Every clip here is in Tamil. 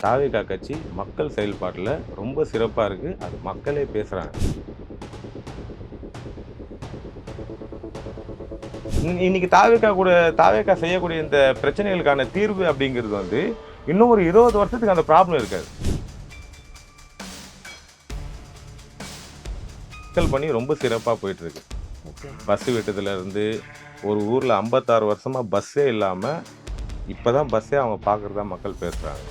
தாவேகா கட்சி மக்கள் செயல்பாட்டில் ரொம்ப சிறப்பாக இருக்குது. அது மக்களே பேசுகிறாங்க. இன்னைக்கு தாவேகா செய்யக்கூடிய இந்த பிரச்சனைகளுக்கான தீர்வு அப்படிங்கிறது இன்னும் ஒரு 20 வருஷத்துக்கு அந்த ப்ராப்ளம் இருக்காது. மக்கள் பணி ரொம்ப சிறப்பாக போயிட்டு இருக்கு. பஸ் விட்டதுல இருந்து ஒரு ஊரில் 56 வருஷமா பஸ்ஸே இல்லாமல் இப்போதான் பஸ்ஸே அவங்க பார்க்குறதா மக்கள் பேசுகிறாங்க.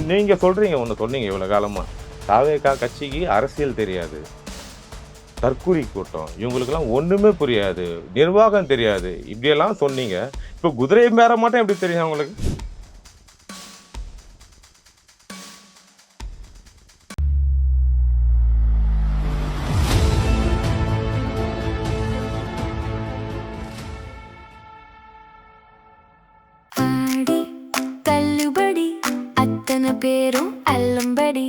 நீங்க சொல்றீங்க ஒன்று சொன்னீங்க இவ்வளோ காலமா தாவேகா கட்சிக்கு அரசியல் தெரியாது, தற்கூரி கூட்டம், இவங்களுக்கெல்லாம் ஒன்றுமே புரியாது, நிர்வாகம் தெரியாது, இப்படியெல்லாம் சொன்னீங்க. இப்போ குதிரை மேற மட்டும் எப்படி தெரியும் உங்களுக்கு? பேரும் அல்லம்படி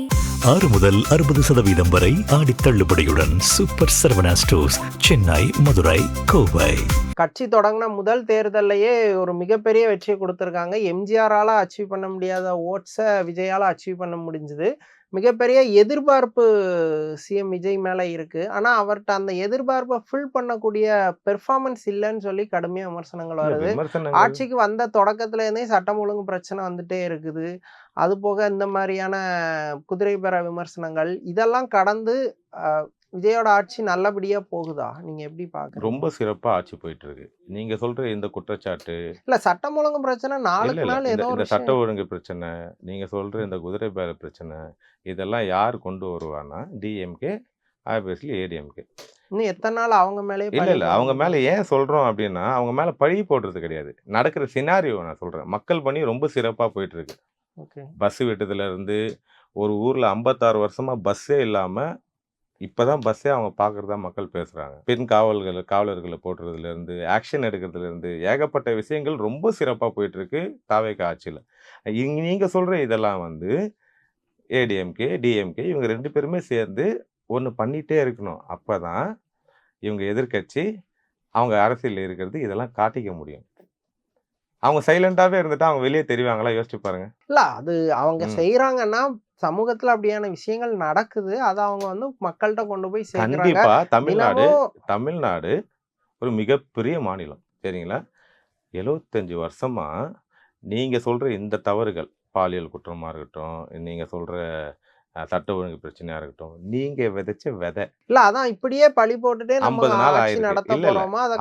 6 முதல் 60% வரை ஆடி தள்ளுபடியுடன் சூப்பர் சரவணா ஸ்டோர்ஸ், சென்னை, மதுரை, கோவை. கட்சி தொடங்கின முதல் தேர்தல்லையே ஒரு மிகப்பெரிய வெற்றியை கொடுத்துருக்காங்க. எம்ஜிஆரால் அச்சீவ் பண்ண முடியாத ஓட்ஸை விஜயால் அச்சீவ் பண்ண முடிஞ்சுது. மிகப்பெரிய எதிர்பார்ப்பு சிஎம் விஜய் மேலே இருக்குது. ஆனால் அவர்கிட்ட அந்த எதிர்பார்ப்பை ஃபில் பண்ணக்கூடிய பெர்ஃபார்மன்ஸ் இல்லைன்னு சொல்லி கடுமையாக விமர்சனங்கள் வருது. ஆட்சிக்கு வந்த தொடக்கத்துலேருந்தே சட்டம் ஒழுங்கு பிரச்சனை வந்துட்டே இருக்குது. அது போக இந்த மாதிரியான குதிரை பெற விமர்சனங்கள் இதெல்லாம் கடந்து விஜயோட ஆட்சி நல்லபடியா போகுதா? நீங்க எப்படி பாக்குறீங்க? ரொம்ப சிறப்பா ஆட்சி போயிட்டு இருக்கு. நீங்க சொல்ற இந்த குற்றச்சாட்டு இல்ல சட்டம் ஒழுங்கு பிரச்சனை நாளுக்கு நாள் ஏதோ இந்த சட்ட ஒழுங்கு பிரச்சனை, நீங்க சொல்ற இந்த குதிரை பேர பிரச்சனை, இதெல்லாம் யார் கொண்டு வருவானா? DMK, obviously ADMK. இன்னும் எத்தனை நாள் அவங்க மேலே? இல்ல அவங்க மேல ஏன் சொல்றோம் அப்படின்னா, அவங்க மேல பழி போடுறது கிடையாது. நடக்கிற சினாரியோ நான் சொல்றேன். மக்கள் பணி ரொம்ப சிறப்பா போயிட்டு இருக்கு. பஸ் விட்டதுல இருந்து ஒரு ஊர்ல 56 வருஷமா பஸ்ஸே இல்லாம இப்பதான் பஸ்ஸே அவங்க பார்க்குறதா மக்கள் பேசுகிறாங்க. பெண் காவலர்களை போடுறதுலேருந்து, ஆக்ஷன் எடுக்கிறதுலேருந்து ஏகப்பட்ட விஷயங்கள் ரொம்ப சிறப்பாக போயிட்டுருக்கு தாவேகா ஆட்சியில். நீங்கள் சொல்கிற இதெல்லாம் ஏடிஎம்கே, டிஎம்கே இவங்க 2 பேருமே சேர்ந்து ஒன்று பண்ணிகிட்டே இருக்கணும். அப்போ தான் இவங்க எதிர்கட்சி அவங்க அரசியலில் இருக்கிறது இதெல்லாம் காட்டிக்க முடியும். அவங்க சைலண்டாகவே இருந்துட்டு அவங்க வெளியே தெரிவாங்களா? யோசிச்சு பாருங்க. இல்லை அது அவங்க செய்கிறாங்கன்னா சமூகத்துல அப்படியான விஷயங்கள் நடக்குது. அத அவங்க மக்கள்கிட்ட கொண்டு போய் சேர்க்கறாங்க. கண்டிப்பா தமிழ்நாடு ஒரு மிகப்பெரிய மாநிலம். சரிங்களா? 75 வருஷமா நீங்க சொல்ற இந்த தவறுகள், பாலியல் குற்றமா இருக்கட்டும், நீங்க சொல்ற சட்ட ஒழுங்கு பிரச்சனையா இருக்கட்டும், நீங்க விதைச்ச விதை. இல்ல அதான் இப்படியே பழி போட்டுட்டே 50 நாள் ஆயிருக்கு. இல்ல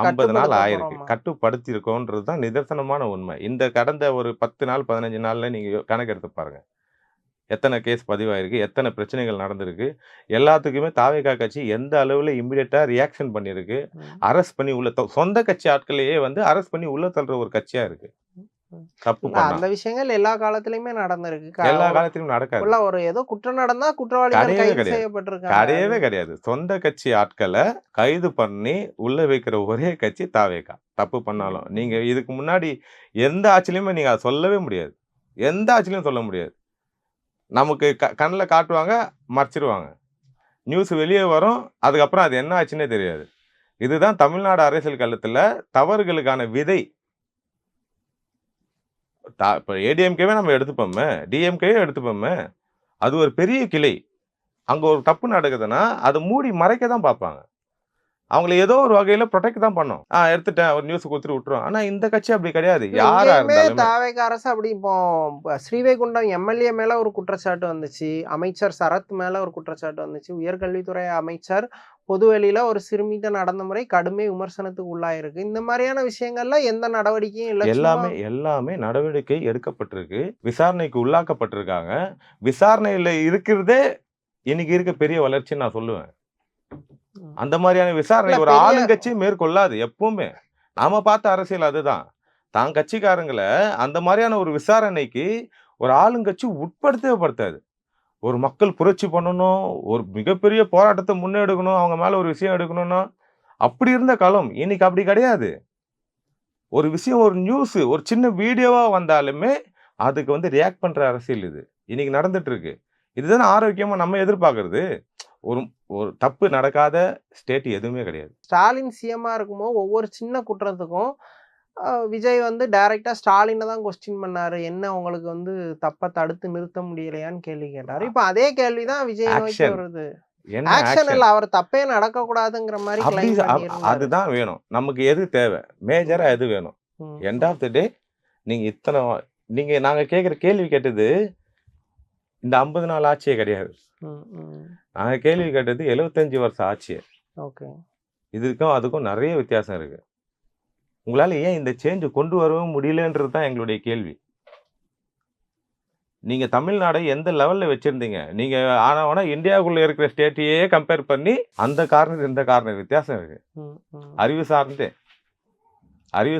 50 நாள் ஆயிருக்கு. கட்டுப்படுத்தி இருக்கோன்றது தான் நிதர்சனமான உண்மை. இந்த கடந்த ஒரு 10 நாள் 15 நாள்ல நீங்க கணக்கெடுத்து பாருங்க. எத்தனை கேஸ் பதிவாயிருக்கு, எத்தனை பிரச்சனைகள் நடந்திருக்கு, எல்லாத்துக்குமே தாவேகா கட்சி எந்த அளவில் இம்மிடியட்டாக ரியாக்ஷன் பண்ணியிருக்கு. அரெஸ்ட் பண்ணி சொந்த கட்சி ஆட்களையே அரெஸ்ட் பண்ணி உள்ள தள்ளுற ஒரு கட்சியா இருக்கு. தப்பு அந்த விஷயங்கள் எல்லா காலத்திலயுமே நடந்திருக்கு. எல்லா காலத்திலும் நடக்காது. ஒரு ஏதோ குற்றம் நடந்தா குற்றவாளிகள் கைது செய்யப்பட்டிருக்காங்க. கிடையவே கிடையாது. சொந்த கட்சி ஆட்களை கைது பண்ணி உள்ள வைக்கிற ஒரே கட்சி தாவேகா. தப்பு பண்ணாலும் நீங்க இதுக்கு முன்னாடி எந்த ஆட்சியிலுமே நீங்க அதை சொல்லவே முடியாது. எந்த ஆட்சியிலும் சொல்ல முடியாது. நமக்கு கண்ணில் காட்டுவாங்க, மறைச்சிருவாங்க. நியூஸ் வெளியே வரும், அதுக்கப்புறம் அது என்ன ஆச்சுன்னே தெரியாது. இதுதான் தமிழ்நாடு அரசியல் களத்தில் தவறுகளுக்கான விதை. இப்போ ஏடிஎம்கேவே நம்ம எடுத்துப்போமே, டிஎம்கேவே எடுத்துப்போமே, அது ஒரு பெரிய கிளை. அங்கே ஒரு தப்பு நடக்குதுன்னா அதை மூடி மறைக்க தான் பார்ப்பாங்க. அவங்களை ஏதோ ஒரு வகையில ப்ரொடெக்ட் தான் பண்ணோம். எடுத்துட்டேன் ஒரு நியூஸ் கொடுத்துட்டு விட்டுரும். ஆனா இந்த கட்சி அப்படி கிடையாது. யாரா இருந்தாலும் தாவேகா அரசு அப்படி இப்போ ஸ்ரீவைகுண்டம் எம்எல்ஏ மேல ஒரு குற்றச்சாட்டு வந்துச்சு, அமைச்சர் சரத் மேல ஒரு குற்றச்சாட்டு வந்துச்சு, உயர்கல்வித்துறை அமைச்சர் பொதுவெளியில ஒரு சிறுமிகிட்ட நடந்த முறை கடுமை விமர்சனத்துக்கு உள்ளாயிருக்கு. இந்த மாதிரியான விஷயங்கள்ல எந்த நடவடிக்கையும் இல்லை. எல்லாமே நடவடிக்கை எடுக்கப்பட்டிருக்கு, விசாரணைக்கு உள்ளாக்கப்பட்டிருக்காங்க. விசாரணையில இருக்கிறதே இன்னைக்கு இருக்க பெரிய வளர்ச்சின்னு நான் சொல்லுவேன். அந்த மாதிரியான விசாரணை ஒரு ஆளுங்கட்சி மேற்கொள்ளாது எப்பவுமே. நாம பார்த்த அரசியல் அதுதான். தான் கட்சிக்காரங்களை அந்த மாதிரியான ஒரு விசாரணைக்கு ஒரு ஆளுங்கட்சி உட்படுத்தவே. ஒரு மக்கள் புரட்சி பண்ணணும், ஒரு மிகப்பெரிய போராட்டத்தை முன்னெடுக்கணும், அவங்க மேல ஒரு விஷயம் எடுக்கணும்னா அப்படி இருந்த காலம். இன்னைக்கு அப்படி கிடையாது. ஒரு விஷயம், ஒரு நியூஸ், ஒரு சின்ன வீடியோவா வந்தாலுமே அதுக்கு ரியாக்ட் பண்ற அரசியல் இது இன்னைக்கு நடந்துட்டு இருக்கு. இதுதானே ஆரோக்கியமா நம்ம எதிர்பார்க்கறது. ஒரு ஒரு தப்பு நடக்காத ஸ்டேட் எதுவுமே கிடையாது. ஸ்டாலின் சிஎம்மா இருக்கும்போது ஒவ்வொரு சின்ன குற்றத்துக்கும் விஜய் வந்து டைரக்டா ஸ்டாலினை தான் கொஸ்டின் பண்ணாரு. என்ன உங்களுக்கு வந்து தப்ப தடுத்து நிறுத்த முடியலையான்னு கேள்வி கேட்டாரு. இப்ப அதே கேள்வி தான் விஜய் நோக்கி ஆக்ஷன் வருது. என்ன ஆக்ஷன் ஆக்ஷன் இல்ல, அவர் தப்பே நடக்கக்கூடாதுங்கிற மாரி அப்படி கிளைம் பண்ணியிருந்தாரு. அதுதான் வேணும். நமக்கு எது தேவை? மேஜரா எது வேணும்? ம், எண்ட் ஆஃப் த டே நீங்க நாங்க கேட்குற கேள்வி கேட்டது இந்த 50 நாள் ஆட்சியே கிடையாது. ம், ம். நாங்க கேள்வி கேட்டது 75 வருஷம் ஆட்சி. ஓகே. இதுக்கும் அதுக்கும் நிறைய வித்தியாசம் இருக்கு. உங்களால ஏன் இந்த சேஞ்ச் கொண்டு வரவும் முடியலன்றது தான் எங்களுடைய கேள்வி. நீங்க தமிழ்நாடை எந்த லெவல்ல வச்சிருந்தீங்க? நீங்க ஆனா இந்தியாவுக்குள்ள இருக்கிற ஸ்டேட்டையே கம்பேர் பண்ணி அந்த கார்னர் இந்த கார்னர் வித்தியாசம் இருக்கு. ம், ம். அறிவு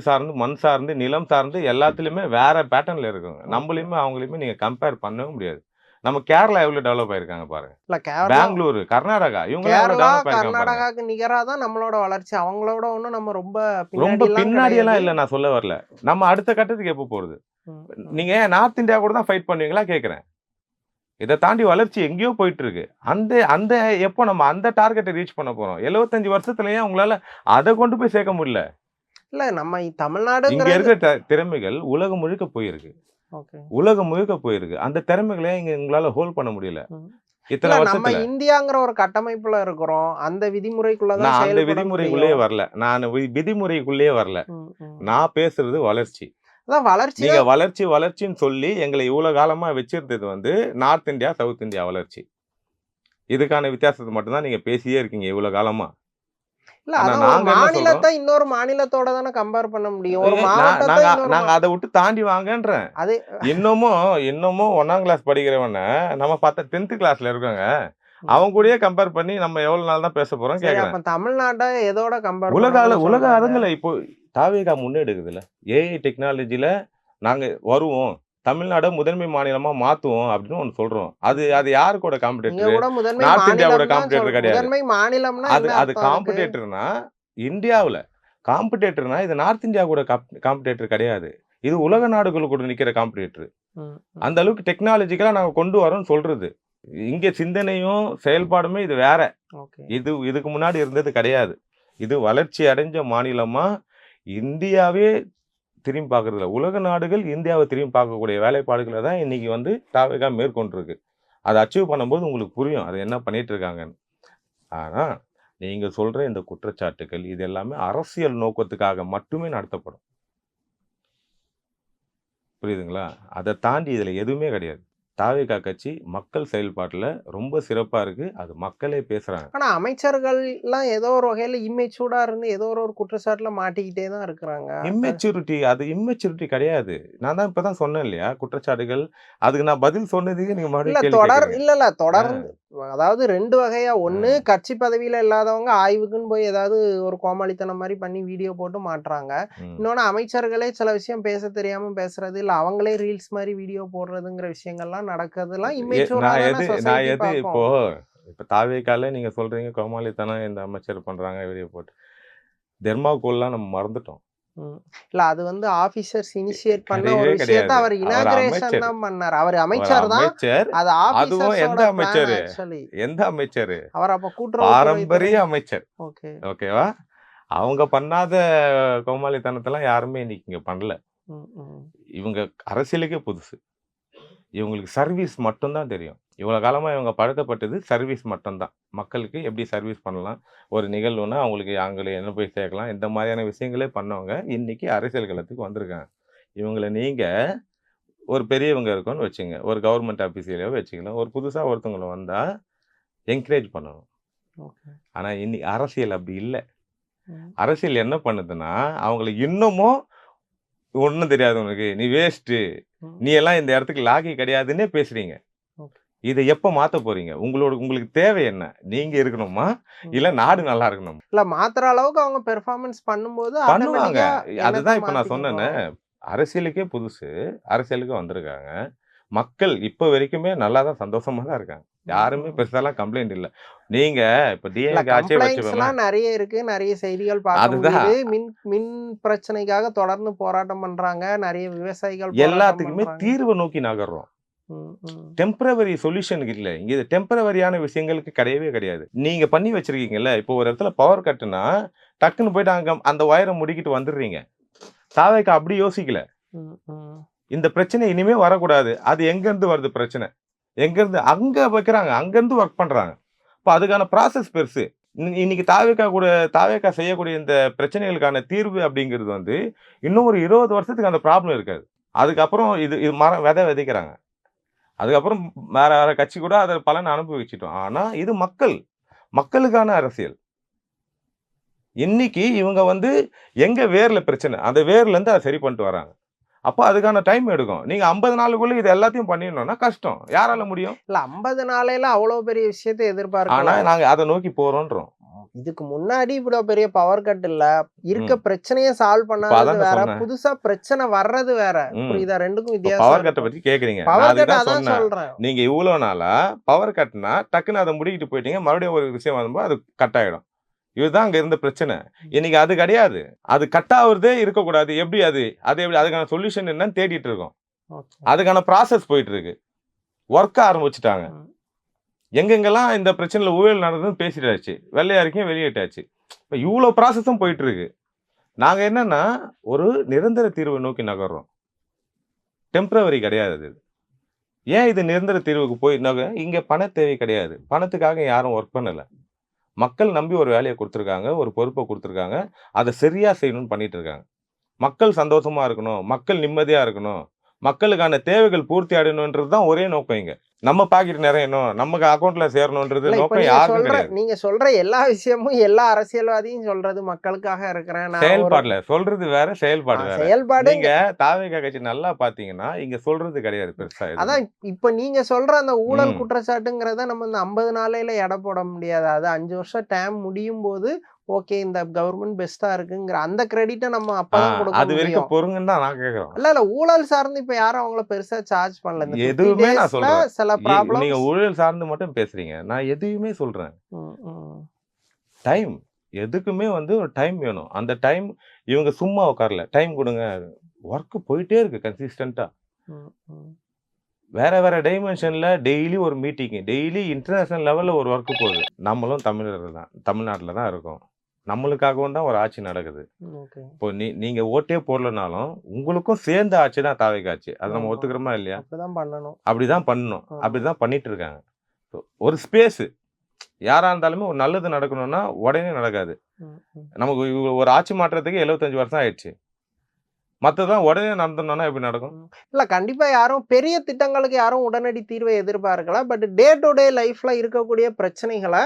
சார்ந்து மண் சார்ந்து நிலம் சார்ந்து எல்லாத்துலயுமே வேற பேட்டர்ன்ல இருக்குங்க. நம்மளையுமே அவங்களையுமே நீங்க கம்பேர் பண்ணவும் முடியாது. நம்ம கேரளா எவ்வளவு டெவலப் ஆயிருக்காங்க பாருங்க. இல்ல கேரளா பெங்களூர், கர்நாடகா இவங்க எவ்வளவு கேரளா டெவலப் ஆயிருக்காங்க பாருங்க. கர்நாடகாக்கு நிகரா தான் நம்மளோட வளர்ச்சி. அவங்களோட ஒண்ணும் நம்ம ரொம்ப ரொம்ப பின்னாடி பின்னாடி எல்லாம் கிடையாது. இல்ல, நான் சொல்ல வரல. நம்ம அடுத்த கட்டத்துக்கு எப்ப போறது? ம், ம். நீங்க நார்த் இந்தியா கூட தான் ஃபைட் பண்ணுவீங்களா கேக்குறேன். இதை தாண்டி வளர்ச்சி எங்கேயோ போயிட்டு இருக்கு. அந்த அந்த எப்போ நம்ம அந்த டார்கெட்டை ரீச் பண்ண போறோம்? 75 வருஷத்துலயே உங்களால அதை கொண்டு போய் சேர்க்க முடியல. இல்ல நம்ம இங்க தமிழ்நாடுங்கிறது. இருக்கிற திறமைகள் உலகம் முழுக்க போயிருக்கு. ஓகே. உலகம் முழுக்க போயிருக்கு. அந்த திறமைகளை இங்க உங்களால ஹோல்ட் பண்ண முடியல ம். இத்தனை இல்ல நம்ம வருஷத்துல. இந்தியாங்கிற ஒரு கட்டமைப்புல இருக்கிறோம். அந்த விதிமுறைக்குள்ளதான் நான் அந்த செயல்பட விதிமுறைக்குள்ளேயே முடியும். வரல. நான் விதிமுறைக்குள்ளேயே வரல. ம், ம். நான் பேசுறது வளர்ச்சி. அதான் வளர்ச்சி நீங்க தான். வளர்ச்சின்னு சொல்லி எங்களை இவ்வளவு காலமா வச்சிருந்தது வந்து நார்த் இந்தியா, சவுத் இந்தியா வளர்ச்சி. இதுக்கான வித்தியாசத்தை மட்டும்தான் நீங்க பேசியே இருக்கீங்க இவ்வளவு காலமா. இல்ல ஆனா அதான் ஒரு நாங்க என்ன சொல்றோம்? மாநிலத்தை இன்னொரு மாநிலத்தோட தானே கம்பேர் பண்ண முடியும். ஒரு நாங்க மாவட்டத்தை இன்னொரு நாங்க அதை விட்டு தாண்டி வாங்கன்றேன். அது இன்னமும் 1ஆம் கிளாஸ் படிக்கிறவன நம்ம பார்த்தா 10th கிளாஸ்ல இருக்காங்க. அவன் கூடயே கம்பேர் பண்ணி நம்ம எவ்வளவு நாள் தான் பேச போறோம் சரி, கேக்குறேன். அப்ப தமிழ்நாட்டை எதோட கம்பேர் உலக சொல்றாங்க? அரங்குல இப்போ தாவேகா முன்னெடுக்குதுல, ஏஐ டெக்னாலஜில நாங்க வருவோம், தமிழ்நாடு முதன்மை மாநிலமா மாத்துவோம் அப்படின்னு ஒண்ணு சொல்றோம். அது யாரு கூட நீங்க காம்படிட்டர்? கூட முதன்மை நார்த் இந்தியாவோட மாநிலம் தான் காம்படிட்டர் கிடையாது. முதன்மை மாநிலம்னா அது என்ன அது அர்த்தம் அதுக்கு? காம்படிட்டர்னா இந்தியாவுல காம்படிட்டர்னா இது நார்த் இந்தியா கூட காம்படிட்டர் கிடையாது. இது உலக நாடுகள் கூட நிக்கிற காம்படிட்டர். ம், ம். அந்த அளவுக்கு டெக்னாலஜிக்கலா நாங்க கொண்டு வரோம்னு சொல்றது. இங்க சிந்தனையும் செயல்பாடுமே இது வேற. ஓகே. இதுக்கு முன்னாடி இருந்தது கிடையாது. இது வளர்ச்சி அடைஞ்ச மாநிலமா இந்தியாவே திரும்பி பார்க்கறதில்ல. உலக நாடுகள் இந்தியாவை திரும்பி பார்க்கக்கூடிய வேலைப்பாடுகளை தான் இன்னைக்கு வந்து தாவேகா மேற்கொண்டிருக்கு. அதை அச்சீவ் பண்ணும்போது உங்களுக்கு புரியும் அது என்ன பண்ணிட்டு இருக்காங்கன்னு. ஆனா நீங்க சொல்ற இந்த குற்றச்சாட்டுகள் இது எல்லாமே அரசியல் நோக்கத்துக்காக மட்டுமே நடத்தப்படும். புரியுதுங்களா? அதை தாண்டி இதுல எதுவுமே கிடையாது. தாவேகா கட்சி மக்கள் செயல்பாட்டுல ரொம்ப சிறப்பா இருக்கு. அது மக்களே பேசுறாங்க. ஆனா அமைச்சர்கள் எல்லாம் ஏதோ ஒரு வகையில இம்மெச்சூர்டா இருந்து ஏதோ ஒரு குற்றச்சாட்டுல மாட்டிக்கிட்டே தான் இருக்கிறாங்க. அது இம்மெச்சூரிட்டி கிடையாது. நான் தான் இப்பதான் சொன்னேன் இல்லையா குற்றச்சாட்டுகள். அதுக்கு நான் பதில் சொன்னதுக்கு நீங்க இல்ல மறுபடியும் கேள்வி கேக்குறீங்க. இல்ல தொடர்ந்து அதாவது 2 வகையா. ஒண்ணு கட்சி பதவியில இல்லாதவங்க ஆய்வுக்குன்னு போய் ஏதாவது ஒரு கோமாளித்தனம் மாதிரி பண்ணி வீடியோ போட்டு மாட்டுறாங்க. ம். இன்னொன்னு அமைச்சர்களே சில விஷயம் பேச தெரியாம பேசுறது, இல்ல அவங்களே ரீல்ஸ் மாதிரி வீடியோ போடுறதுங்கிற விஷயங்கள்லாம் நடக்கிறதுலாம் இம்மெச்சூரா நான் தானே எது சொசைட்டி இப்போ பார்க்கும். இப்ப தாவேகால நீங்க சொல்றீங்க கோமாளித்தனம் இந்த அமைச்சர் பண்றாங்க வீடியோ போட்டு. தெர்மாகோல்லாம் நம்ம மறந்துட்டோம். ம். இல்ல அது வந்து ஆபீசர்ஸ் இனிஷியேட் பண்ண ஒரு கிடையவே விஷயத்தை கிடையாது. அவர் அவர் இனாகிரேஷன் அமைச்சர். தான் பண்ணார். அவர் ஒரு அமைச்சர் தான். அமைச்சர். அது அதுவும் எந்த ஆபீசர்ஸோட பிளான் அமைச்சரு? ஆக்சுவலி. எந்த அமைச்சரு? அவர் அப்ப கூட்டுறவுத்துறை பாரம்பரிய அமைச்சர். ஓகே. ஓகேவா? அவங்க பண்ணாத கோமாளித்தனத்தெல்லாம் யாருமே இன்னைக்கு இங்க பண்ணல. ம், ம். இவங்க அரசியலுக்கே புதுசு. இவங்களுக்கு சர்வீஸ் மட்டும்தான் தெரியும். இவ்வளவு காலமா இவங்க பழக்கப்பட்டது சர்வீஸ் மட்டும்தான். மக்களுக்கு எப்படி சர்வீஸ் பண்ணலாம், ஒரு நிகழ்வுனா அவங்களுக்கு அவங்களை என்ன போய் சேர்க்கலாம், இந்த மாதிரியான விஷயங்களே பண்ணவங்க இன்னைக்கு அரசியல் களத்துக்கு வந்திருக்காங்க. இவங்களை நீங்க ஒரு பெரியவங்க இருக்கும்னு வச்சுங்க, ஒரு கவர்மெண்ட் ஆபீஸ்லயோ வச்சுக்கலாம், ஒரு புதுசா ஒருத்தவங்க வந்தா என்கரேஜ் பண்ணணும். ஓகே. ஆனா இன்னைக்கு அரசியல் அப்படி இல்ல. ம். அரசியல் என்ன பண்ணுதுன்னா அவங்களை இன்னமும் ஒண்ணும் தெரியாது உனக்கு, நீ வேஸ்ட், ம். நீ எல்லாம் இந்த இடத்துக்கு லாகி கிடையாதுன்னே பேசுறீங்க. ஓகே. இதை எப்ப மாத்த போறீங்க? உங்களுக்கு தேவை என்ன? நீங்க இருக்கணுமா ம். இல்ல நாடு நல்லா இருக்கணுமா? இல்ல மாத்துற அளவுக்கு அவங்க பெர்ஃபார்மன்ஸ் பண்ணும்போது பண்ணுவாங்க. ஆட்டோமேட்டிக்கா அதுதான் என்னத்த இப்ப நான் மாத்திக்க சொன்னேனே, போறோம். அரசியலுக்கே புதுசு. அரசியலுக்கு வந்திருக்காங்க. மக்கள் இப்ப வரைக்குமே நல்லா தான் சந்தோஷமா தான் இருக்காங்க. யாருமே ம். பெருசாலாம் கம்ப்ளைண்ட் இல்ல. நீங்க இப்ப இல்ல டிஎம்கே ஆட்சியே வச்சுக்கோங்க. கம்ப்ளைண்ட்ஸ்லாம் நிறைய இருக்கு. நிறைய செய்திகள் பார்க்க அதுதான் முடியுது. மின் பிரச்சனைக்காக தொடர்ந்து போராட்டம் பண்றாங்க. நிறைய விவசாயிகள் போராட்டம் எல்லாத்துக்குமே பண்றாங்க. தீர்வு நோக்கி நகர்றோம். ம், ம். டெம்பரவரி சொல்யூஷனுக்கு இல்ல. இங்க இது டெம்பரவரியான விஷயங்களுக்கு கிடையவே கிடையாது. நீங்க பண்ணி வச்சிருக்கீங்கல்ல, இப்போ ஒரு இடத்துல பவர் கட்டுனா டக்குன்னு போயிட்டு அங்க அந்த ஒயரை முடிக்கிட்டு வந்துடுறீங்க. தாவேக்கா அப்படி யோசிக்கல. ம், ம். இந்த பிரச்சனை இனிமே வரக்கூடாது. அது எங்கேருந்து வருது பிரச்சனை? எங்கேருந்து அங்க வைக்கிறாங்க. அங்கேருந்து ஒர்க் பண்றாங்க. இப்ப அதுக்கான ப்ராசஸ் பெருசு. இன்னைக்கு தாவேக்கா செய்யக்கூடிய இந்த பிரச்சனைகளுக்கான தீர்வு அப்படிங்கிறது வந்து, இன்னும் ஒரு 20 வருஷத்துக்கு அந்த ப்ராப்ளம் இருக்காது. அதுக்கப்புறம் இது இது மரம் விதைக்கிறாங்க. அதுக்கப்புறம் வேற வேற கட்சி கூட அத பலன அனுபவிச்சுட்டோம். ஆனா இது மக்களுக்கான அரசியல். இன்னைக்கு இவங்க வந்து எங்க வேர்ல பிரச்சனை, அந்த வேர்ல இருந்து அத சரி பண்ணிட்டு வராங்க. அப்ப அதுக்கான டைம் எடுக்கும். நீங்க 50 நாளுக்குள்ள இது எல்லாத்தையும் பண்ணிடணும்னா கஷ்டம். யாரால முடியும்? இல்ல 50 நாளையில அவ்வளவு பெரிய விஷயத்தை ஆனா எதிர்பார்க்கலாம். நாங்க அத நோக்கி போறோம்ன்றோம். இதுக்கு முன்னாடி இவ்வளவு பெரிய பவர் கட் இல்ல. இருக்க ம். பிரச்சனைய சால்வ் இப்ப பண்ணாதது அதாங்க வேற. சொன்னேன். புதுசா பிரச்சனை வர்றது வேற. ம். புரியுதா? 2க்கும் இப்ப வித்தியாசம் பவர் கட்ட இருக்கும். பத்தி கேக்குறீங்க. நான் பவர் அதுக்கு கட் தான் அதான் சொன்னேன். சொல்றேன். நீங்க இவ்ளோ நாளா பவர் கட்னா டக்குன்னு அத முடிக்கிட்டு போயிட்டீங்க. மறுபடியும் ஒரு விஷயம் வரும்போது அது கட் ஆயிடும். இதுதான் அங்க இருந்த பிரச்சனை. இன்னைக்கு அது கிடையாது. அது கட் ஆவுறதே இருக்கக்கூடாது. எப்படி அது? அது எப்படி? அதுக்கான சொல்யூஷன் என்னன்னு தேடிட்டு இருக்கோம். ஓகே. அதுக்கான ப்ராசஸ் போயிட்டு இருக்கு. ஒர்க்க ஆரம்பிச்சுட்டாங்க. ம். எங்கெங்கெல்லாம் இந்த பிரச்சனையில ஊழல் நடந்ததுன்னு பேசிட்டாச்சு. வெள்ளை அறிக்கையும் வெளியிட்டாச்சு. இப்ப இவ்ளோ ப்ராசஸும் போயிட்டு இருக்கு. நாங்க என்னன்னா, ஒரு நிரந்தர தீர்வை நோக்கி நகர்றோம். டெம்பரவரி கிடையாது அது. ஏன் இது நிரந்தர தீர்வுக்கு போய் இங்க பண தேவை கிடையாது. பணத்துக்காக யாரும் ஒர்க் பண்ணல. மக்கள் நம்பி ஒரு வேலைய குடுத்துருக்காங்க. ஒரு பொறுப்ப குடுத்துருக்காங்க. அத சரியா செய்யணும்னு பண்ணிட்டு இருக்காங்க. மக்கள் சந்தோஷமா இருக்கணும். மக்கள் நிம்மதியா இருக்கணும். மக்களுக்கான தேவைகள் பூர்த்தி அடையணுன்றது தான் ஒரே நோக்கம் இங்க. நம்ம பாக்கெட் நிறையணும். நமக்கு அக்கவுண்ட்ல சேரணுன்றது இல்ல இப்ப நோக்கம் யாருக்கும் கிடையாது. நீங்க சொல்ற எல்லா விஷயமும் எல்லா அரசியல்வாதியும் சொல்றது மக்களுக்காக இருக்கிறேன். நான் ஒரு செயல்பாடுல சொல்றது வேற, செயல்பாடு வேற. செயல்பாடு நீங்க தாவேகா கட்சி நல்லா பாத்தீங்கன்னா, இங்க சொல்றது கிடையாது பெருசா எதுவுமே. அதான் இப்ப நீங்க சொல்ற அந்த ஊழல் ம். குற்றச்சாட்டுங்கிறத நம்ம இந்த 50 நாளையில எடை போட முடியாது. அது 5 வருஷம் டைம் முடியும் போது ஓகே இந்த கவர்மெண்ட் பெஸ்ட்டா இருக்குங்கிற அந்த கிரெடிட்ட நம்ம அப்பதான் கொடுக்க அது வரைக்கும் முடியும். பொறுங்கன்னு தான் நான் கேட்கிறோம். இல்ல ஊழல் சார்ந்து இப்ப யாரும் அவங்கள பெருசா சார்ஜ் பண்ணல. இந்த 50 எதுவுமே நான் டேஸ்ல சொல்றேன். சில நீங்க ப்ராப்ளம்ஸ். ஊழல் சார்ந்து மட்டும் பேசுறீங்க. நான் எதையுமே சொல்றேன். டைம். எதுக்குமே வந்து ஒரு டைம் வேணும். அந்த டைம் இவங்க சும்மா உட்காரல. டைம் குடுங்க. ஒர்க் போயிட்டே இருக்கு கன்சிஸ்டன்ட்டா. வேற வேற டைமென்ஷன்ல டெய்லி ஒரு மீட்டிங். டெய்லி இன்டர்நேஷனல் லெவல்ல ஒரு ஒர்க் போகுது. நம்மளும் தமிழர்கள் தான். தமிழ்நாட்டுல தான் இருக்கோம். நம்மளுக்காகவும் தான் ஒரு ஆட்சி நடக்குது. ஓகே. இப்போ நீங்க ஓட்டே போடலனாலும், உங்களுக்கும் சேர்ந்த ஆட்சி தான் தாவேக்கா ஆட்சி. அத நம்ம ஆமா. ஒத்துக்கிறோமா இல்லையா? அப்படிதான் பண்ணணும். அப்படிதான் பண்ணணும். ஆமா. அப்படிதான் பண்ணிட்டு இருக்காங்க. ஒரு ஸ்பேஸ் யாரா இருந்தாலுமே ஒரு நல்லது நடக்கணும்னா உடனே நடக்காது. ம், ம். நமக்கு ஒரு ஆட்சி மாற்றத்துக்கு 75 வருஷம் ஆயிடுச்சு. மத்ததெல்லாம் உடனே நடந்தணும்னா எப்படி நடக்கும்? இல்ல கண்டிப்பா யாரும் பெரிய திட்டங்களுக்கு யாரும் உடனடி தீர்வை எதிர்பார்க்கல. பட் டே டு டே லைஃப்ல இருக்கக்கூடிய பிரச்சனைகள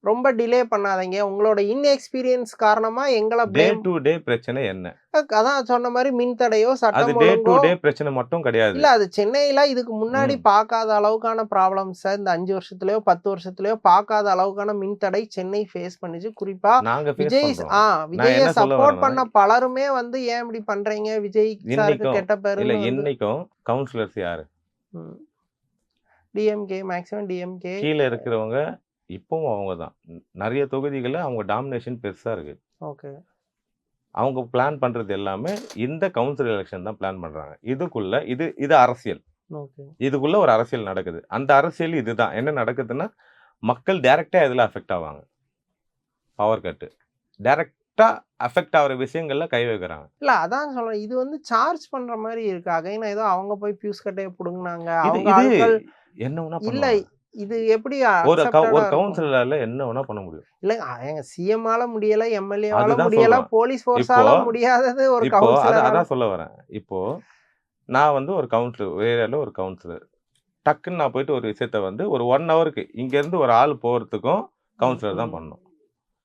ரொம்ப டிலே பண்ணாதீங்க. உங்களோட இன்எக்ஸ்பீரியன்ஸ் காரணமா எங்கள டே ப்ளேம் டு டே பிரச்சனை என்ன? அதான் சொன்ன மாரி மின்தடையோ, அது சட்டம் டே டு ஒழுங்கோ டே பிரச்சனை மட்டும் கிடையாது. இல்ல அது சென்னையில இதுக்கு முன்னாடி ம். பார்க்காத அளவுக்கான ப்ராப்ளம்ஸ இந்த 5 வருஷத்துலயோ, 10 வருஷத்துலயோ பார்க்காத அளவுக்கான மின்தடை சென்னை ஃபேஸ் பண்ணுச்சு. குறிப்பா நாங்க ஃபேஸ் விஜய் பண்றோம். நான் விஜய என்ன சொல்ல சப்போர்ட் வரேன்னா, பண்ண பலருமே வந்து ஏன் இப்படி பண்றீங்க? விஜய் சாருக்கு இன்னைக்கும் கெட்ட இல்ல பேருன்னு வந்து இன்னைக்கும் கவுன்சிலர்ஸ் யாரு? DMK maximum DMK. கீழ இருக்கிறவங்க இப்பவும் அவங்க தான். நெறைய தொகுதிகள்ல அவங்க டாமினேஷன் பெருசா இருக்கு. ஓகே. அவங்க பிளான் பண்றது எல்லாமே இந்த கவுன்சில் எலக்ஷன் தான் பிளான் பண்றாங்க. இதுக்குள்ள இது அரசியல். ஓகே. இதுக்குள்ள ஒரு அரசியல் நடக்குது. அந்த அரசியல் இதுதான். என்ன நடக்குதுன்னா, மக்கள் டைரக்ட்டா எதுல அஃபெக்ட் ஆவாங்க? Power cut. டைரக்ட்டா அஃபெக்ட் ஆகுற விஷயங்கள்ல கை வைக்கிறாங்க. இல்ல அதான் சொல்றேன். இது வந்து சார்ஜ் பண்ற மாரி இருக்கு. அகைன் ஏதோ அவங்க போய் பியூஸ் கட்டைய புடுங்குனாங்க. இது அவங்க இது ஆட்கள் என்ன வேணா இல்ல பண்ணுவாங்க. இது எப்படி ஒரு அக்செப்டடா இருக்கும்? கவுன்சிலர்ல என்ன வேணா பண்ண முடியும். இல்ல ஏங்க சிஎம்மால முடியல, எம்எல்ஏவால அதுதான் முடியல, சொல்றேன். போலீஸ் இப்போ ஃபோர்ஸால முடியாதது ஒரு இப்போ கவுன்சிலரால. அதான் சொல்ல வரேன். இப்போ நான் வந்து ஒரு கவுன்சிலர், ஏரியால ஒரு கவுன்சிலர். டக்குன்னு நான் போயிட்டு ஒரு விஷயத்த வந்து ஒரு 1 ஹவருக்கு இங்க இருந்து ஒரு ஆள் போறதுக்கும் கவுன்சிலர் தான் பண்ணணும்.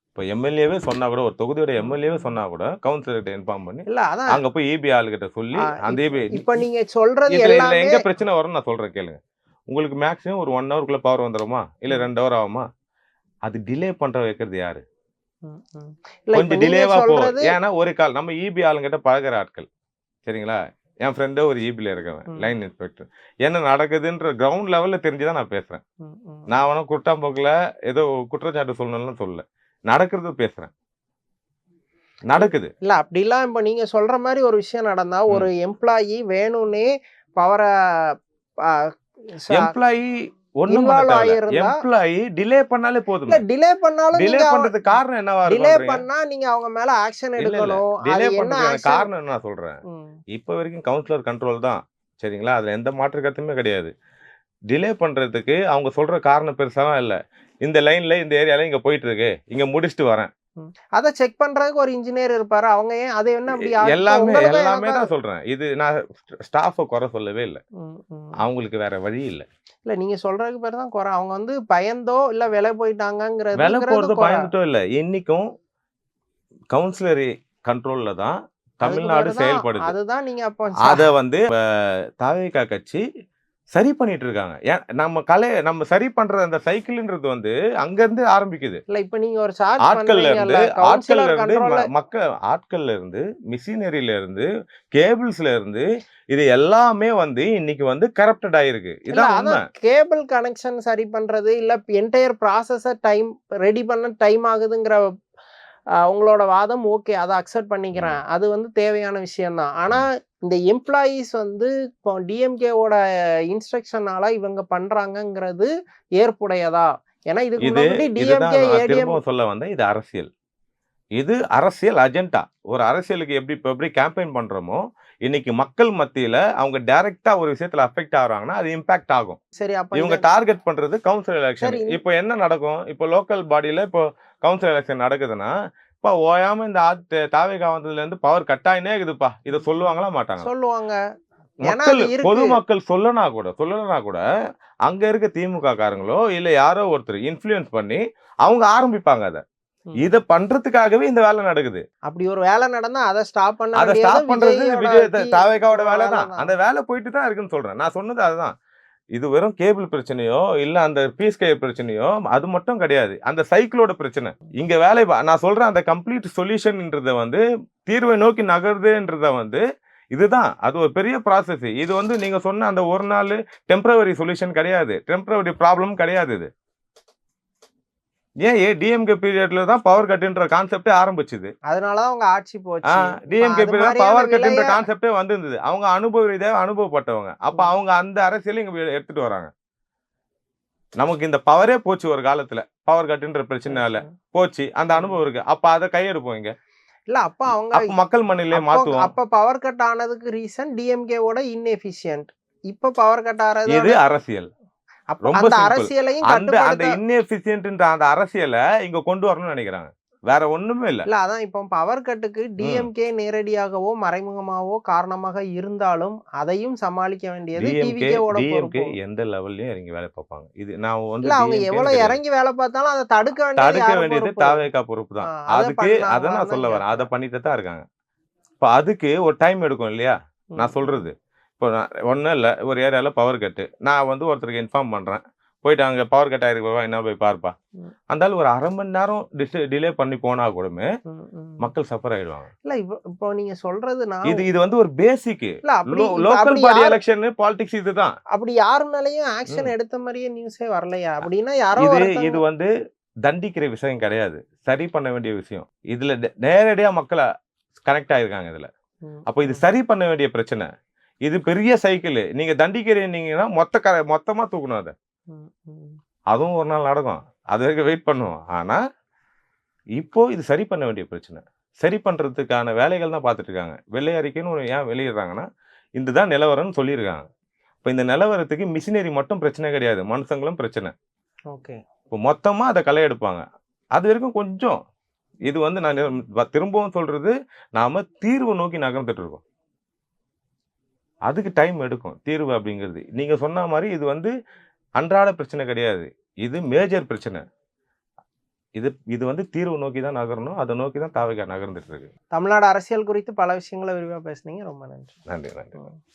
இப்போ எம்எல்ஏவே சொன்னா கூட ஒரு தொகுதியோட எம்எல்ஏவே சொன்னா கூட கவுன்சிலர்கிட்ட இன்ஃபார்ம் பண்ணி இல்ல அதான் அங்க போய் இபி ஆளுகிட்ட சொல்லி அந்த இபி இப்ப நீங்க சொல்றது இதுல எல்லாமே எங்க பிரச்சனை வரும்னு நான் சொல்றேன் கேளுங்க. உங்களுக்கு மேக்ஸிமம் ஒரு 1 ஹவருக்குள்ள பவர் வந்துருமா? இல்ல 2 ஹவர் ஆகுமா? அது டிலே பண்ற வைக்கிறது யாரு? ம், ம். இல்ல இப்ப கொஞ்சம் நீங்க டிலேவா போ. சொல்றது ஏன்னா ஒரு கால் நம்ம இபி ஆளுங்கிட்ட பழகுற ஆட்கள். சரிங்களா? என் ஃப்ரெண்டே ஒரு இபில இருக்கவன். Line inspector. என்ன நடக்குதுன்ற கிரவுண்ட் லெவல்ல தெரிஞ்சு தான் நான் பேசுறேன். ம், ம். நான் வேணா குட்டாம்போக்குல ஏதோ குற்றச்சாட்டு சொல்லணும்னு சொல்லல. நடக்கிறது பேசுறேன். நடக்குது. இல்ல அப்படிலாம் இப்ப நீங்க சொல்ற மாதிரி ஒரு விஷயம் நடந்தா ஒரு எம்ப்ளாயி வேணும்னே பவரை எம்ப்ளாயி ஒண்ணும் பண்ண இன்வால்வ் தேவையில்ல. ஆகியிருந்தா எம்ப்ளாயி டிலே பண்ணாலே இல்ல போதுமே. டிலே பண்ணாலும் டிலே நீங்க பண்றதுக்கு காரணம் என்னவா டிலே இருக்கும்ன்றீங்க? பண்ணா நீங்க அவங்க மேல ஆக்ஷன் இல்ல, இல்ல. எடுக்கணும். அது டிலே என்ன பண்றதுக்கான ஆக்ஷன்? காரணம் என்ன நான் சொல்றேன். இப்ப வரைக்கும் கவுன்சிலர் கண்ட்ரோல் தான். சரிங்களா? அதுல எந்த மாற்று கருத்துமே கிடையாது. டிலே பண்றதுக்கு அவங்க சொல்ற காரணம் பெருசாலாம் இல்ல. இந்த லைன்ல இந்த ஏரியால இங்க போயிட்டு இருக்கு. இங்க முடிச்சுட்டு வரேன். அத செக் பண்றதுக்கு ஒரு இன்ஜினியர் இருப்பாரு. அவங்க ஏன் அது என்ன அப்படி ஆகுது? எல்லாமே உங்களுக்கும் எல்லாமே எனக்கும் தான் சொல்றேன். இது நான் ஸ்டாஃப குறை சொல்லவே இல்ல. ம், ம். அவங்களுக்கு வேற வழி இல்ல. இல்ல நீங்க சொல்றதுக்கு பேர் தான் குறை. அவங்க வந்து பயந்தோ இல்ல விலை விலை போயிட்டாங்கங்கிறது போறதோ குறை. பயந்துட்டோ இல்ல. இன்னைக்கும் கவுன்சிலர் கண்ட்ரோல்ல தான் அதுக்கு தமிழ்நாடு பேரு தான் செயல்படுது. அதுதான் நீங்க அப்போ அத வந்து தாவேகா கட்சி சரி பண்ணிட்டு இருக்காங்க. ஏன் நம்ம சரி பண்ற அந்த சைக்கிள்ன்றது வந்து அங்க இருந்து ஆரம்பிக்குது. இல்ல இப்ப நீங்க ஒரு சார்ஜ் ஆட்கள்ல இருந்து பண்றீங்கல்ல கவுன்சிலர் கண்ட்ரோல்ல ஆட்கள்ல இருந்து மிஷினரியில இருந்து கேபிள்ஸ்ல இருந்து இது எல்லாமே வந்து இன்னைக்கு வந்து கரப்டட் ஆயிருக்கு. இல்ல இதான் உண்மை. அதான் கேபிள் கனெக்ஷன் சரி பண்றது இல்ல என்டையர் ப்ராசஸ டைம் ரெடி பண்ண டைம் ஆகுதுங்கிற உங்களோட வாதம் ஓகே. அத அக்செப்ட் பண்ணிக்கிறேன். அது வந்து தேவையான விஷயம் தான். ஆனா இந்த எம்ப்ளாயீஸ் வந்து இப்போ டிஎம்கேவோட இன்ஸ்ட்ரக்ஷனால இவங்க பண்றாங்கங்கிறது ஏற்புடையதா? ஏன்னா இதுக்கு முன்னாடி இதுதான் டிஎம்கே நான் ஏடிஎம் திரும்பவும் சொல்ல வந்தேன். இது அரசியல். இது அரசியல் அஜெண்டா. ஒரு அரசியலுக்கு எப்படி கேம்பெயின் பண்றோமோ, இன்னைக்கு மக்கள் மத்தியில அவங்க டைரக்ட்டா ஒரு விஷயத்துல அஃபெக்ட் ஆகுறாங்கன்னா, அது இம்பாக்ட் ஆகும். சரி அப்ப இவங்க டார்கெட் பண்றது கவுன்சில் எலெக்ஷன். சரி. இப்போ என்ன நடக்கும்? இப்போ லோக்கல் பாடியில இப்போ கவுன்சில் எலெக்ஷன் நடக்குதுன்னா, இப்ப ஓயாம இந்த தாவேகா வந்ததுல இருந்து பவர் கட் ஆயினே இருக்குதுப்பா. இத சொல்லுவாங்களா மாட்டாங்களா? சொல்லுவாங்க. ஏன்னா மக்கள் அது இருக்கு. பொதுமக்கள் சொல்லனா கூட அங்க இருக்க திமுக காரங்களோ இல்ல யாரோ ஒருத்தர் இன்ஃப்ளூயன்ஸ் பண்ணி அவங்க ஆரம்பிப்பாங்க அத. இத பண்றதுக்காகவே இந்த வேலை நடக்குது. அப்படி ஒரு வேலை நடந்தா அத ஸ்டாப் பண்ண அத வேண்டியது ஸ்டாப் பண்றது விஜய் தாவேகாவோட வேலை தான். தான். அந்த வேலை போயிட்டு தான் இருக்குன்னு சொல்றேன். நான் சொன்னது அதுதான். இது வெறும் கேபிள் பிரச்சனையோ இல்ல அந்த பீஸ்கே பிரச்சனையோ அது மட்டும் கிடையாது. அந்த சைக்கிளோட பிரச்சனை. இங்க நான் சொல்றேன் அந்த கம்ப்ளீட் சொல்யூஷன்ன்றத வந்து தீர்வை நோக்கி நகருதுன்றத வந்து இதுதான். அது ஒரு பெரிய ப்ராசஸ். இது வந்து நீங்க சொன்ன அந்த ஒரு நாள் டெம்பரவரி சொல்யூஷன் கிடையாது. டெம்பரவரி ப்ராப்ளம் கிடையாது இது. ஏன் டிஎம்கே பீரியட்ல தான் பவர் கட்ன்ற கான்செப்டே ஆரம்பிச்சது. அதனால தான் அவங்க ஆட்சி போச்சு. டிஎம்கே அது பீரியட் மாதிரியான பவர் கட்ன்ற விலைய கான்செப்டே வந்திருந்தது. அவங்க அனுபவ ரீதியா அனுபவப்பட்டவங்க. அப்ப அவங்க அந்த அரசியலை இங்க எடுத்துட்டு வராங்க. நமக்கு இந்த பவரே போச்சு ஒரு காலத்துல. பவர் கட்ன்ற பிரச்சனையால போச்சு. அந்த அனுபவம் இருக்கு. அப்ப அத கையெடுப்போம் இங்க. இல்ல அப்ப அவங்க அப்ப மக்கள் மண்ணிலே மாத்துவோம். அப்ப பவர் கட் ஆனதுக்கு ரீசன் டிஎம்கேவோட இன்எஃபிஷியன்ட். இப்ப பவர் கட் ஆறது இது அரசியல். ரொம்ப அந்த சிம்பிள். அரசியலையும் அந்த கட்டுப்படுத்த இன்எஃபிஷியன்ட்ன்ற அந்த அரசியலை இங்க கொண்டு வரணும்னு நினைக்கிறாங்க. வேற ஒண்ணுமே இல்ல. இல்ல அதான் இப்போ பவர் கட்டுக்கு டிஎம்கே நேரடியாகவோ மறைமுகமாவோ காரணமாக இருந்தாலும் அதையும் சமாளிக்க வேண்டியது டிவிகேவோட டிஎம்கே பொறுப்பு. எந்த லெவல்லயும் இறங்கி வேலை பார்ப்பாங்க. இது நான் வந்து இல்ல அவங்க எவ்வளவு இறங்கி வேலை பார்த்தாலும் அதை தடுக்க வேண்டியது தாவேகா பொறுப்பு தான். அதுக்கு அத நான் சொல்ல வரேன். அத பண்ணிட்டு தான் இருக்காங்க. இப்ப அதுக்கு ஒரு டைம் எடுக்கும் இல்லையா? நான் சொல்றது. இப்போ ஒன்றும் இல்லை ஒரு ஏரியாவில் பவர் கட்டு நான் வந்து ஒருத்தருக்கு இன்ஃபார்ம் பண்ணுறேன் போயிட்டு அங்கே பவர் கட் ஆகிருக்கா என்ன போய் பார்ப்பா அந்தாலும் ஒரு அரை மணி நேரம் டிலே பண்ணி போனா கூடமே மக்கள் சஃபர் ஆயிடுவாங்க. இல்ல இப்போ நீங்க சொல்றது இது வந்து ஒரு பேசிக் இல்ல அப்படி லோக்கல் பாடி எலெக்ஷன் பாலிடிக்ஸ் இதுதான். அப்படி யாரு மேலயும் ஆக்ஷன் எடுத்த மாதிரியே நியூஸே வரலையா? அப்படின்னா யாரோ இது வந்து தண்டிக்கிற விஷயம் கிடையாது. சரி பண்ண வேண்டிய விஷயம். இதுல நேரடியா மக்களை கனெக்ட் ஆயிருக்காங்க இதுல. அப்போ இது சரி பண்ண வேண்டிய பிரச்சனை. இது பெரிய சைக்கிள். நீங்க தண்டிக்கிறீங்கன்னா மொத்தமா தூக்கணும் அதை. அதுவும் ஒரு நாள் நடக்கும். அது வரைக்கும் வெயிட் பண்ணுவோம். ஆனா இப்போ இது சரி பண்ண வேண்டிய பிரச்சனை. சரி பண்றதுக்கான வேலைகள் தான் பார்த்துட்டு இருக்காங்க. வெள்ளை அறிக்கைன்னு ஏன் வெளியிடுறாங்கன்னா இதுதான் நிலவரம்னு சொல்லியிருக்காங்க. இப்போ இந்த நிலவரத்துக்கு மிஷினரி மட்டும் பிரச்சனை கிடையாது, மனுஷங்களும் பிரச்சனை. ஓகே. இப்போ மொத்தமா அதை களை எடுப்பாங்க. அது வரைக்கும் கொஞ்சம் இது வந்து நான் திரும்பவும் சொல்றது நாம தீர்வு நோக்கி நகர்ந்துட்டு இருக்கோம். அதுக்கு டைம் எடுக்கும் தீர்வு அப்படிங்கிறது. நீங்க சொன்ன மாதிரி இது வந்து அன்றாட பிரச்சனை கிடையாது. இது மேஜர் பிரச்சனை. இது வந்து தீர்வு நோக்கி தான் நகரணும். அதை நோக்கி தான் தாவேகா நகர்ந்துட்டு இருக்கு. தமிழ்நாடு அரசியல் குறித்து பல விஷயங்களை விரிவா பேசுனீங்க. ரொம்ப நன்றி. நன்றி.